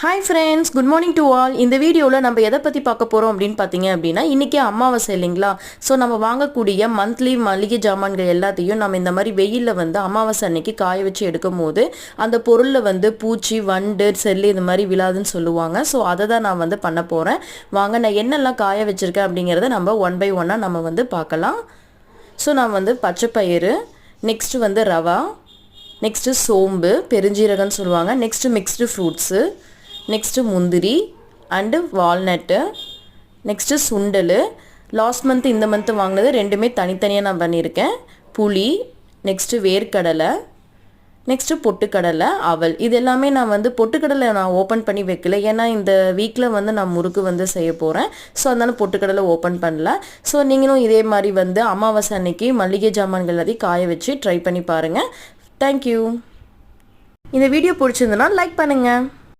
Hi friends, good morning to all. இந்த வீடியோல நம்ம எதை பத்தி பார்க்க போறோம் அப்படினு பாத்தீங்க அப்படினா இன்னைக்கு அமாவாசை இல்லைங்களா. சோ நம்ம வாங்கக்கூடிய மந்த்லி மளிகை ஜாமான்கள் எல்லாத்தையும் நம்ம இந்த மாதிரி வெயில்ல வந்து அமாவாசை அன்னைக்கு காய வச்சு எடுக்கும்போது அந்த பொருள்ல வந்து பூச்சி, வண்டு, செல்லி இந்த மாதிரி விழாதுன்னு சொல்லுவாங்க. சோ அதை தான் நான் வந்து பண்ண போறேன். வாங்க நான் என்னெல்லாம் காய வச்சிருக்கேன் அப்படிங்கறத நம்ம ஒன் பை ஒன்னா நம்ம வந்து பார்க்கலாம். சோ நான் வந்து பச்சை பயிறு, நெக்ஸ்ட் வந்து ரவா, நெக்ஸ்ட் சோம்பு, பெருஞ்சீரகம்னு சொல்லுவாங்க, நெக்ஸ்ட் மிக்ஸ்டு ஃப்ரூட்ஸ், நெக்ஸ்ட் முந்திரி and walnut, next sundal. Last month இந்த மந்த் வாங்கினது ரெண்டுமே தனித்தனியாக நான் பண்ணியிருக்கேன். புளி, நெக்ஸ்ட் வேர்க்கடலை, நெக்ஸ்ட்டு பொட்டுக்கடலை, அவல். இது எல்லாமே நான் வந்து பொட்டுக்கடலை நான் ஓப்பன் பண்ணி வைக்கல, ஏன்னா இந்த வீக்கில் வந்து நான் முறுக்கு வந்து செய்ய போகிறேன். ஸோ அதனால் பொட்டுக்கடலை ஓப்பன் பண்ணல. ஸோ நீங்களும் இதே மாதிரி வந்து அமாவாசை அன்னைக்கு மளிகை ஜாமான்கள் எல்லாத்தையும் காய வச்சு ட்ரை பண்ணி பாருங்கள். தேங்க்யூ. இந்த வீடியோ பிடிச்சிருந்தனா லைக் பண்ணுங்கள்.